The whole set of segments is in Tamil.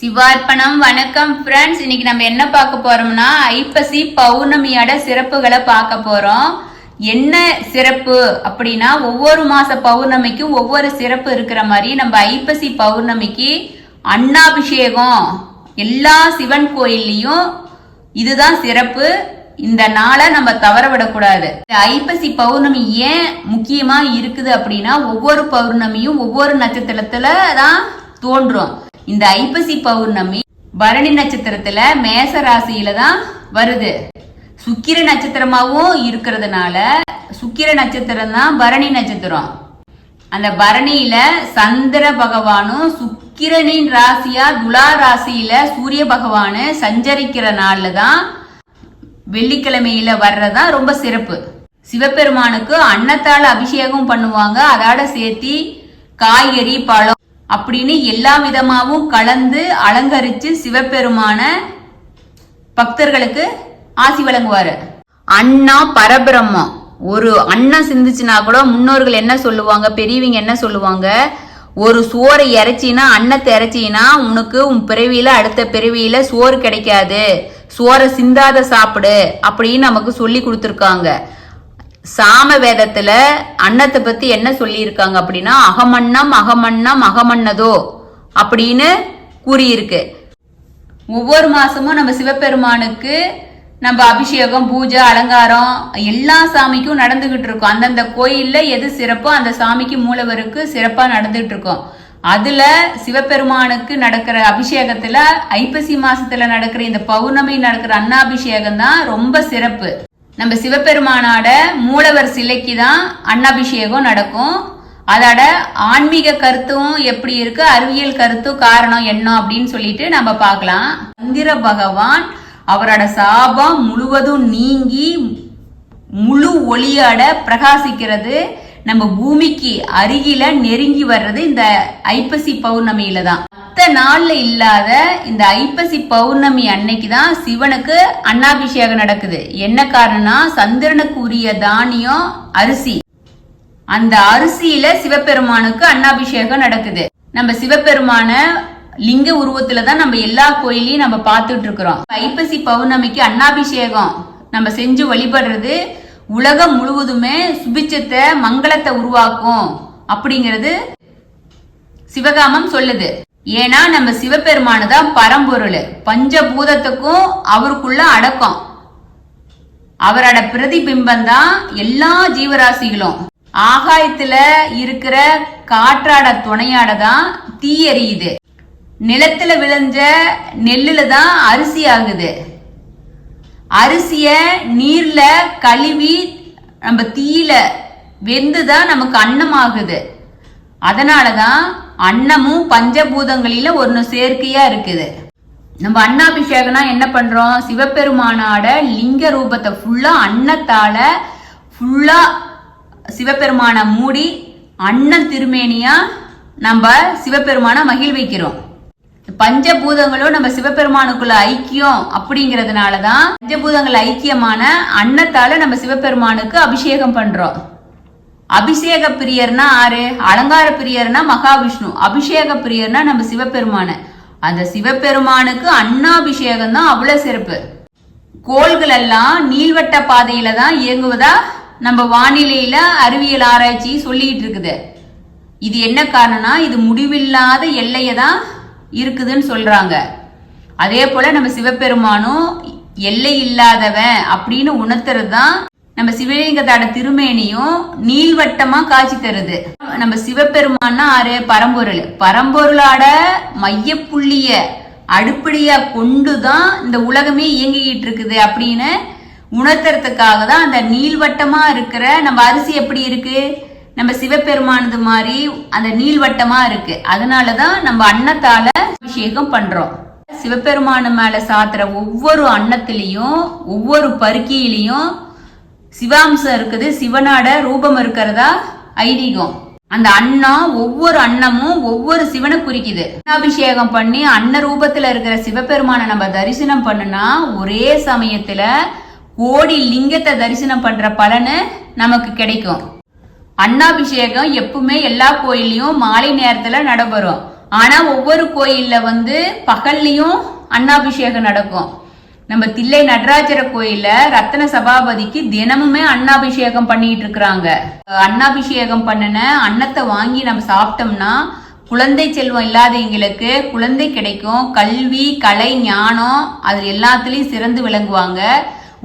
சிவார்ப்பணம். வணக்கம் ஃப்ரெண்ட்ஸ். இன்னைக்கு நம்ம என்ன பார்க்க போறோம்னா ஐப்பசி பௌர்ணமியோட சிறப்புகளை பார்க்க போறோம். என்ன சிறப்பு அப்படின்னா, ஒவ்வொரு மாச பௌர்ணமிக்கும் ஒவ்வொரு சிறப்பு இருக்கிற மாதிரி நம்ம ஐப்பசி பௌர்ணமிக்கு அன்னாபிஷேகம் எல்லா சிவன் கோயில்லையும் இதுதான் சிறப்பு. இந்த நாளை நம்ம தவற விடக்கூடாது. ஐப்பசி பௌர்ணமி ஏன் முக்கியமா இருக்குது அப்படின்னா, ஒவ்வொரு பௌர்ணமியும் ஒவ்வொரு நட்சத்திரத்துல தான் தோன்றும். இந்த ஐப்பசி பௌர்ணமி பரணி நட்சத்திரத்துல மேச ராசியில தான் வருது. சுக்கிர நட்சத்திரமாவும் இருக்கிறதுனால சுக்கிர நட்சத்திரம் தான் பரணி நட்சத்திரம். அந்த பரணியில சந்திர பகவானும் சுக்கிரனின் ராசியா துலா ராசியில சூரிய பகவானு சஞ்சரிக்கிற நாள்ல தான் வெள்ளிக்கிழமையில வர்றதா ரொம்ப சிறப்பு. சிவபெருமானுக்கு அன்னத்தால் அபிஷேகம் பண்ணுவாங்க. அதோட சேர்த்தி காய்கறி பழம் அப்படின்னு எல்லா விதமாவும் கலந்து அலங்கரிச்சு சிவபெருமான பக்தர்களுக்கு ஆசி வழங்குவாரு. அண்ணா பரபிரம்மம். ஒரு அண்ணன் சிந்திச்சுனா கூட முன்னோர்கள் என்ன சொல்லுவாங்க, பெரியவங்க என்ன சொல்லுவாங்க, ஒரு சோறை இறைச்சினா அன்னத்தை இறைச்சினா உனக்கு உன் பிறவியில அடுத்த பிறவியில சோறு கிடைக்காது, சோறை சிந்தாத சாப்பிடு அப்படின்னு நமக்கு சொல்லி கொடுத்துருக்காங்க. சாம வேதத்துல அன்னத்தை பத்தி என்ன சொல்லி இருக்காங்க அப்படின்னா, அகமன்னம் அகமன்னம் அகமன்னதோ அப்படின்னு கூறியிருக்கு. ஒவ்வொரு மாசமும் நம்ம சிவபெருமானுக்கு நம்ம அபிஷேகம் பூஜை அலங்காரம் எல்லா சாமிக்கும் நடந்துகிட்டு இருக்கோம். அந்தந்த கோயில்ல எது சிறப்போ அந்த சாமிக்கு மூலவருக்கு சிறப்பா நடந்துகிட்டு இருக்கோம். அதுல சிவபெருமானுக்கு நடக்கிற அபிஷேகத்துல ஐப்பசி மாசத்துல நடக்கிற இந்த பௌர்ணமி நடக்கிற அன்னாபிஷேகம் தான் ரொம்ப சிறப்பு. நம்ம சிவபெருமானோட மூலவர் சிலைக்கு தான் அன்னாபிஷேகம் நடக்கும். அதோட ஆன்மீக கருத்தும் எப்படி இருக்கு, அறிவியல் கருத்தும் காரணம் என்ன அப்படின்னு சொல்லிட்டு நம்ம பார்க்கலாம். சந்திர பகவான் அவரோட சாபம் முழுவதும் நீங்கி முழு ஒளியோட பிரகாசிக்கிறது நம்ம பூமிக்கு அருகில நெருங்கி வர்றது இந்த ஐப்பசி பௌர்ணமியில தான். மற்ற நாள்ல இல்லாத இந்த ஐப்பசி பௌர்ணமி அன்னைக்கு தான் சிவனுக்கு அன்னாபிஷேகம் நடக்குது. என்ன காரணம்னா, சந்திரனுக்கு உரிய தானியம் அரிசி. அந்த அரிசியில சிவபெருமானுக்கு அன்னாபிஷேகம் நடக்குது. நம்ம சிவபெருமான லிங்க உருவத்துல தான் நம்ம எல்லா கோயிலையும் நம்ம பார்த்துட்டு இருக்கிறோம். ஐப்பசி பௌர்ணமிக்கு அன்னாபிஷேகம் நம்ம செஞ்சு வழிபடுறது உலகம் முழுவதுமே சுபிச்சத்தை மங்களத்தை உருவாக்கும் அப்படிங்கிறது சிவகாமம் சொல்லுது. ஏன்னா நம்ம சிவபெருமானு தான் பரம்பொருள். பஞ்சபூதத்துக்கும் அவருக்குள்ள அடக்கம். அவரோட பிரதிபிம்பம் தான் எல்லா ஜீவராசிகளும். ஆகாயத்துல இருக்கிற காற்றாட துணையாட தான் தீ எரியுது. நிலத்துல விளைஞ்ச நெல்லுல தான் அரிசி ஆகுது. அரிசிய நீர்ல கழுவி நம்ம தீயில வெந்துதான் நமக்கு அன்னம் ஆகுது. அதனாலதான் அன்னமும் பஞ்சபூதங்களில ஒன்னு சேர்க்கையா இருக்குது. நம்ம அன்னாபிஷேகம்னா என்ன பண்றோம், சிவபெருமானோட லிங்க ரூபத்தை ஃபுல்லா அன்னத்தால ஃபுல்லா சிவபெருமான மூடி அன்ன திருமேனியா நம்ம சிவபெருமான மகிழ்விக்கிறோம். பஞ்சபூதங்களும் நம்ம சிவபெருமானுக்குள்ள ஐக்கியம் அப்படிங்கறதுனாலதான் பஞ்சபூதங்கள் ஐக்கியமான அன்னத்தால நம்ம சிவபெருமானுக்கு அபிஷேகம் பண்றோம். அபிஷேக பிரியர்னா ஆறு, அலங்கார பிரியர்னா மகாவிஷ்ணு, அபிஷேக பிரியர்னா நம்ம சிவபெருமான. அந்த சிவபெருமானுக்கு அன்னாபிஷேகம் தான் அவ்வளவு சிறப்பு. கோள்கள் எல்லாம் நீள்வட்ட பாதையில தான் இயங்குவதா நம்ம வானிலையில அறிவியல் ஆராய்ச்சி சொல்லிட்டு இருக்குது. இது என்ன காரணம்னா, இது முடிவில்லாத எல்லைய தான் இருக்குதுன்னு சொல்றாங்க. அதே போல நம்ம சிவபெருமானும் எல்லை இல்லாதவன் அப்படின்னு உணர்த்துறது தான் நம்ம சிவலிங்கத்தோட திருமேனியும் நீள்வட்டமா காட்சி தருது. நம்ம சிவபெருமான்னா ஆறு, பரம்பொருள். பரம்பொருளோட மையப்புள்ளிய அடிப்படையா கொண்டுதான் இந்த உலகமே இயங்கிக்கிட்டு இருக்குது அப்படின்னு உணர்த்துறதுக்காக தான் அந்த நீள்வட்டமா இருக்கிற நம்ம அரிசி எப்படி இருக்கு, நம்ம சிவபெருமானது மாதிரி அந்த நீள்வட்டமா இருக்கு. அதனாலதான் நம்ம அன்னத்தால அபிஷேகம் பண்றோம். சிவபெருமான மேல சாத்துற ஒவ்வொரு அன்னத்திலையும் ஒவ்வொரு பருக்கியிலையும் சிவாம்சம் இருக்குது, சிவனோட ரூபம் இருக்கிறதா ஐதீகம். அந்த அன்னம் ஒவ்வொரு அன்னமும் ஒவ்வொரு சிவனை குறிக்குது. அபிஷேகம் பண்ணி அன்ன ரூபத்துல இருக்கிற சிவபெருமான நம்ம தரிசனம் பண்ணுனா ஒரே சமயத்துல கோடி லிங்கத்தை தரிசனம் பண்ற பலனு நமக்கு கிடைக்கும். அன்னாபிஷேகம் எப்பவுமே எல்லா கோயிலையும் மாலை நேரத்துல நடைபெறும். ஆனா ஒவ்வொரு கோயில்ல பகல்லையும் அன்னாபிஷேகம் நடக்கும். நம்ம தில்லை நடராஜர கோயில ரத்தன சபாபதிக்கு தினமுமே அன்னாபிஷேகம் பண்ணிட்டு இருக்கிறாங்க. அன்னாபிஷேகம் பண்ணின அன்னத்தை வாங்கி நம்ம சாப்பிட்டோம்னா குழந்தை செல்வம் இல்லாதவங்களுக்கு குழந்தை கிடைக்கும். கல்வி, கலை, ஞானம் அதுல எல்லாத்துலயும் சிறந்து விளங்குவாங்க.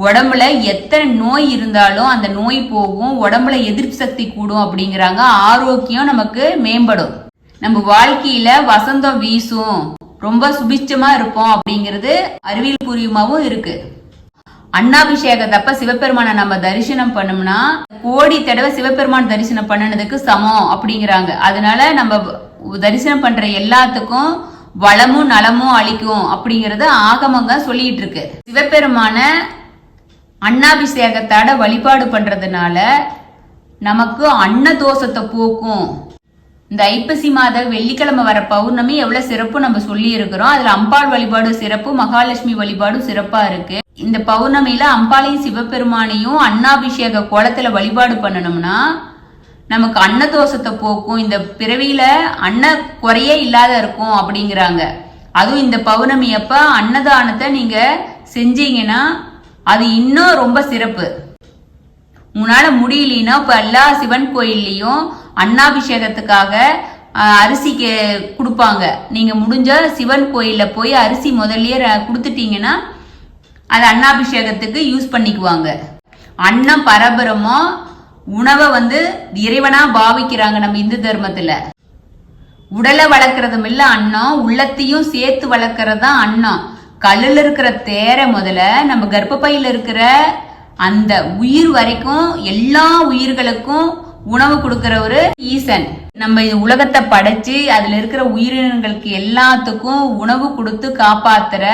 உடம்புல எத்தனை நோய் இருந்தாலும் அந்த நோய் போகும். உடம்புல எதிர்ப்பு சக்தி கூடும் அப்படிங்கிறாங்க. ஆரோக்கியம் நமக்கு மேம்படும். நம்ம வாழ்க்கையில வசந்தம் வீசும், ரொம்ப சுபிட்சமா இருப்போம் அப்படிங்கிறது அறிவியல் பூர்வமாவும் இருக்கு. அன்னாபிஷேகத்தப்ப சிவபெருமான நம்ம தரிசனம் பண்ணோம்னா கோடி தடவை சிவபெருமான் தரிசனம் பண்ணனதுக்கு சமம் அப்படிங்கிறாங்க. அதனால நம்ம தரிசனம் பண்ற எல்லாத்துக்கும் வளமும் நலமும் அளிக்கும் அப்படிங்கறது ஆகமங்க சொல்லிட்டு இருக்கு. சிவபெருமான அன்னாபிஷேகத்தோட வழிபாடு பண்றதுனால நமக்கு அன்ன தோஷத்தை போக்கும். இந்த ஐப்பசி மாத வெள்ளிக்கிழமை வர பௌர்ணமி எவ்வளவு சிறப்பு நம்ம சொல்லி இருக்கிறோம். அதுல அம்பாள் வழிபாடு சிறப்பு, மகாலட்சுமி வழிபாடும் சிறப்பா இருக்கு. இந்த பௌர்ணமியில அம்பாளையும் சிவபெருமானையும் அன்னாபிஷேக கோலத்துல வழிபாடு பண்ணணும்னா நமக்கு அன்னதோஷத்தை போக்கும். இந்த பிறவியில அன்ன குறையே இல்லாத இருக்கும் அப்படிங்கிறாங்க. அதுவும் இந்த பௌர்ணமி அப்ப அன்னதானத்தை நீங்க செஞ்சீங்கன்னா அது இன்னும் ரொம்ப சிறப்பு. உங்களால முடியலன்னா இப்ப எல்லா சிவன் கோயில்லையும் அன்னாபிஷேகத்துக்காக அரிசி கொடுப்பாங்க. நீங்க முடிஞ்ச சிவன் கோயில்ல போய் அரிசி முதல்லயே கொடுத்துட்டீங்கன்னா அது அன்னாபிஷேகத்துக்கு யூஸ் பண்ணிக்குவாங்க. அன்னம் பரபரமோ உணவை இறைவனா பாவிக்கிறாங்க நம்ம இந்து தர்மத்துல. உடலை வளர்க்கறதும் இல்ல அன்னம், உள்ளத்தையும் சேர்த்து வளர்க்கறதா அன்னம். கல்லுல இருக்கிற தேரை முதல்ல நம்ம கர்ப்பப்பையில இருக்கிற அந்த உயிர் வரைக்கும் எல்லா உயிர்களுக்கும் உணவு கொடுக்கிற ஒரு ஈசன். நம்ம உலகத்தை படைச்சு அதுல இருக்கிற உயிரினங்களுக்கு எல்லாத்துக்கும் உணவு கொடுத்து காப்பாத்துற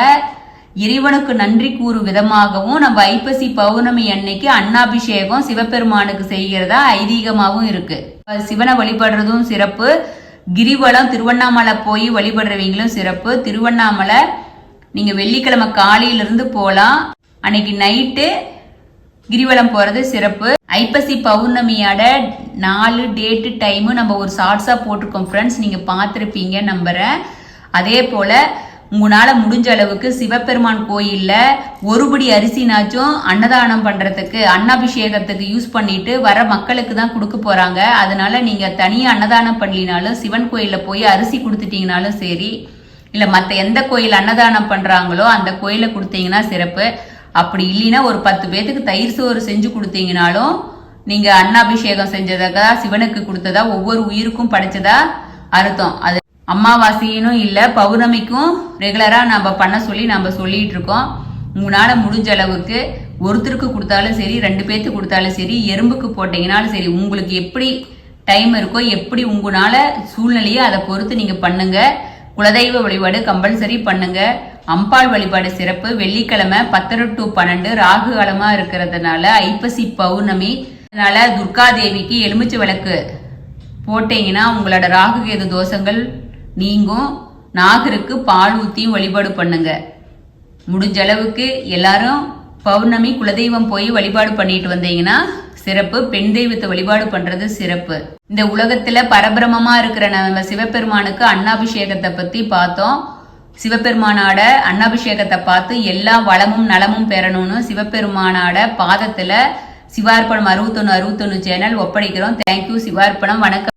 இறைவனுக்கு நன்றி கூறும் விதமாகவும் நம்ம ஐப்பசி பௌர்ணமி அன்னைக்கு அன்னாபிஷேகம் சிவபெருமானுக்கு செய்கிறதா ஐதீகமாகவும் இருக்கு. சிவனை வழிபடுறதும் சிறப்பு. கிரிவலம் திருவண்ணாமலை போய் வழிபடுறவங்களும் சிறப்பு. திருவண்ணாமலை நீங்க வெள்ளிக்கிழமை காலையிலிருந்து போலாம். அன்னைக்கு நைட்டு கிரிவலம் போறது சிறப்பு. ஐப்பசி பௌர்ணமியோட 4 டேட்டு டைமு நம்ம ஒரு ஷார்ட்ஸா போட்டிருக்கோம் ஃப்ரெண்ட்ஸ், நீங்க பார்த்துருப்பீங்க நம்புறேன். அதே போல உங்களால முடிஞ்ச அளவுக்கு சிவபெருமான் கோயில்ல ஒருபடி அரிசினாச்சும் அன்னதானம் பண்றதுக்கு அன்னாபிஷேகத்துக்கு யூஸ் பண்ணிட்டு வர மக்களுக்கு தான் கொடுக்க போறாங்க. அதனால நீங்க தனியா அன்னதானம் பண்ணலினாலும் சிவன் கோயில்ல போய் அரிசி கொடுத்துட்டீங்கனாலும் சரி, இல்ல மத்த எந்த கோயில் அன்னதானம் பண்றாங்களோ அந்த கோயில கொடுத்தீங்கன்னா சிறப்பு. அப்படி இல்லைன்னா ஒரு 10 பேத்துக்கு தயிர் சோறு செஞ்சு கொடுத்தீங்கனாலும் நீங்க அன்னாபிஷேகம் செஞ்சதா சிவனுக்கு கொடுத்ததா ஒவ்வொரு உயிருக்கும் படைச்சதா அர்த்தம். அது அமாவாசையும் இல்ல பௌர்ணமிக்கும் ரெகுலரா நம்ம பண்ண சொல்லி நம்ம சொல்லிட்டு இருக்கோம். உங்களால முடிஞ்ச அளவுக்கு ஒருத்தருக்கு கொடுத்தாலும் சரி, 2 பேத்துக்கு கொடுத்தாலும் சரி, எறும்புக்கு போட்டீங்கனாலும் சரி, உங்களுக்கு எப்படி டைம் இருக்கோ, எப்படி உங்களால சூழ்நிலையோ அதை பொறுத்து நீங்க பண்ணுங்க. குலதெய்வ வழிபாடு கம்பல்சரி பண்ணுங்க. அம்பாள் வழிபாடு சிறப்பு. வெள்ளிக்கிழமை 10 to 12 ராகு காலமா இருக்கிறதுனால ஐப்பசி பௌர்ணமி, அதனால துர்கா தேவிக்கு எலுமிச்சை விளக்கு போட்டீங்கன்னா உங்களோட ராகு கேது தோஷங்கள் நீங்கும். நாகருக்கு பால் ஊத்தியும் வழிபாடு பண்ணுங்க. முடிஞ்ச அளவுக்கு எல்லாரும் பௌர்ணமி குலதெய்வம் போய் வழிபாடு பண்ணிட்டு வந்தீங்கன்னா சிறப்பு. பெண் தெய்வத்தை வழிபாடு பண்றது சிறப்பு. இந்த உலகத்துல பரபிரமமா இருக்கிற நம்ம சிவபெருமானுக்கு அன்னாபிஷேகத்தை பத்தி பார்த்தோம். சிவபெருமானோட அன்னாபிஷேகத்தை பார்த்து எல்லா வளமும் நலமும் பெறணும்னு சிவபெருமானோட பாதத்துல சிவார்ப்பணம் 61 சேனல் ஒப்படைக்கிறோம். தேங்க்யூ. சிவார்ப்பணம். வணக்கம்.